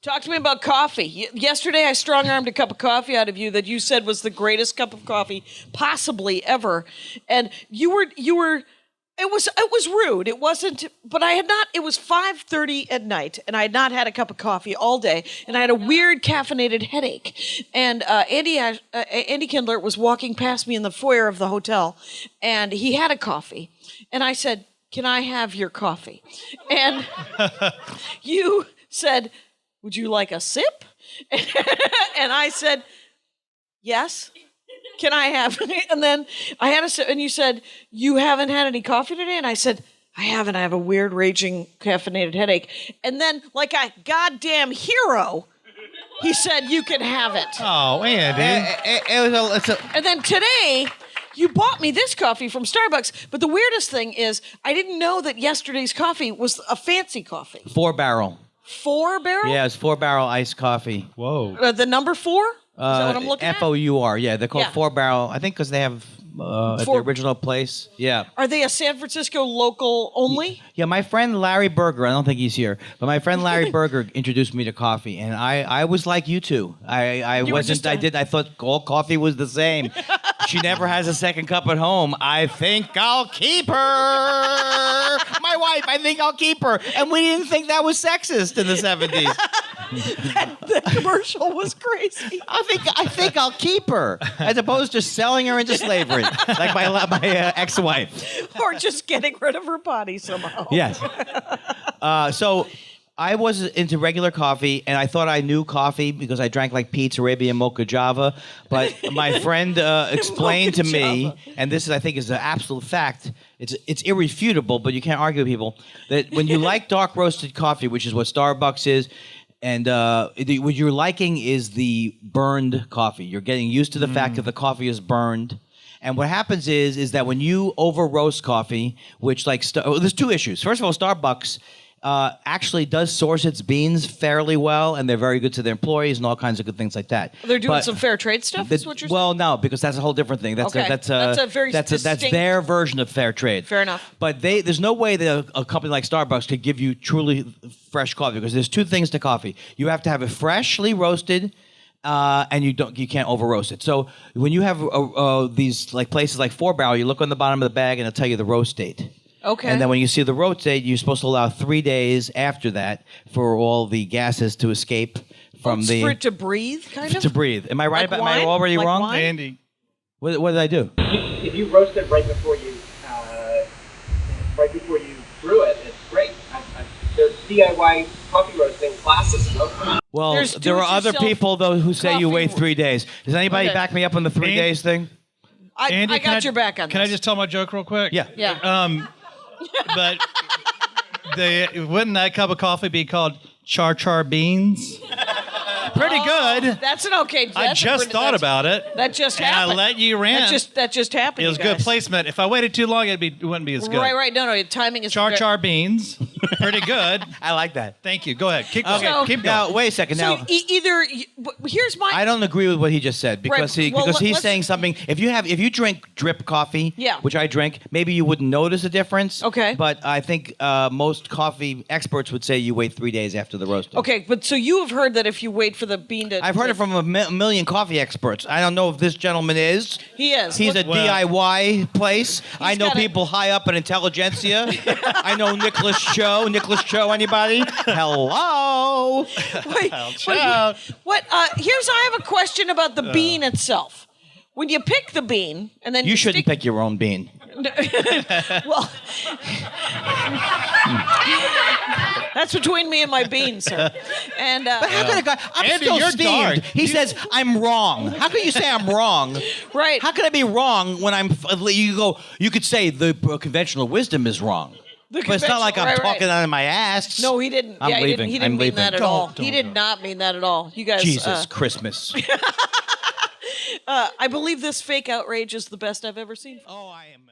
Talk to me about coffee. Yesterday, I strong-armed a cup of coffee out of you that you said was the greatest cup of coffee possibly ever, and you were. It was rude. It wasn't, but I had not. It was 5:30 at night, and I had not had a cup of coffee all day, and I had a weird caffeinated headache. And Andy Kindler was walking past me in the foyer of the hotel, and he had a coffee, and I said, "Can I have your coffee?" And you said, "Would you like a sip?" And I said, "Yes. Can I have?" And then I had a sip, and you said, "You haven't had any coffee today?" And I said, "I haven't. I have a weird, raging, caffeinated headache." And then, like a goddamn hero, he said, "You can have it." Oh, Andy. And then today, you bought me this coffee from Starbucks. But the weirdest thing is, I didn't know that yesterday's coffee was a fancy coffee. 4-barrel. 4-barrel? Yeah, it's 4-barrel iced coffee. Whoa. The number 4? Is that what I'm looking at? FOUR. Yeah, they're called Yeah. 4-barrel. I think because they have at the original place. Yeah. Are they a San Francisco local only? Yeah, my friend Larry Berger, I don't think he's here, but my friend Larry Berger introduced me to coffee, and I was like you two. I thought all coffee was the same. She never has a second cup at home. I think I'll keep her. My wife, I think I'll keep her. And we didn't think that was sexist in the 70s. The commercial was crazy. I think I'll keep her, as opposed to selling her into slavery, like my ex-wife. Or just getting rid of her body somehow. Yes. So I was into regular coffee, and I thought I knew coffee because I drank like Pete's Arabian Mocha Java. But my friend explained to me, and this is, I think, is an absolute fact. It's irrefutable, but you can't argue with people, that when you like dark roasted coffee, which is what Starbucks is, and what you're liking is the burned coffee. You're getting used to the fact that the coffee is burned. And what happens is that when you over roast coffee, which there's two issues. First of all, Starbucks actually does source its beans fairly well, and they're very good to their employees and all kinds of good things like that. They're doing some fair trade stuff, is what you're saying? Well, no, because that's a whole different thing. That's their version of fair trade. Fair enough. But there's no way that a company like Starbucks could give you truly fresh coffee, because there's two things to coffee. You have to have it freshly roasted, and you can't over roast it. So when you have these like places like 4-barrel, you look on the bottom of the bag and it'll tell you the roast date. Okay. And then when you see the roast date, you're supposed to allow 3 days after that for all the gases to escape from for it to breathe, kind of? To breathe. Am I right Like Am I already like wrong? wine? Andy. What did I do? If you roast it right before you brew it, it's great. There's DIY coffee roasting classes. Well, There's there are other do-it-yourself people, though, who say you coffee wait 3 days. Does anybody Okay. back me up on the 3 days thing? Andy, I got your back on this. Can I just tell my joke real quick? Yeah. Yeah. But wouldn't that cup of coffee be called char beans? Pretty good. That's an okay. I just thought about it. That just and happened. I let you rant. That just happened. It was you good guys. placement. If I waited too long, it wouldn't be as good. Right. No, your timing is Char beans. Pretty good. I like that. Thank you. Go ahead. Keep going. So- Keep going. Now, wait a second. So Now, here's my. I don't agree with what he just said, because Right. Well, he's let's- saying something. If you drink drip coffee, Yeah. which I drink, maybe you wouldn't notice a difference. Okay. But I think most coffee experts would say you wait 3 days after the roasting. Okay, but so you have heard that if you wait for the bean to. I've heard it from a million coffee experts. I don't know if this gentleman is. He is. He's a Look- DIY place. I know got a- people high up in intelligentsia. I know Nicholas Cho. Nicholas Cho, anybody? Hello. Wait, what? I have a question about the bean itself. When you pick the bean and then You shouldn't stick, pick your own bean. Well, that's between me and my bean, sir. And But how could a guy? I'm Andy, still you're steamed. dark. He says I'm wrong. How can you say I'm wrong? right. How can I be wrong when I'm? You could say the conventional wisdom is wrong. But it's not like I'm conventional- right, talking out of my ass. No, he didn't. I'm He leaving. didn't I'm mean leaving. that at all. Don't He did not mean that at all. You guys. Jesus Christmas. I believe this fake outrage is the best I've ever seen. Oh, I am.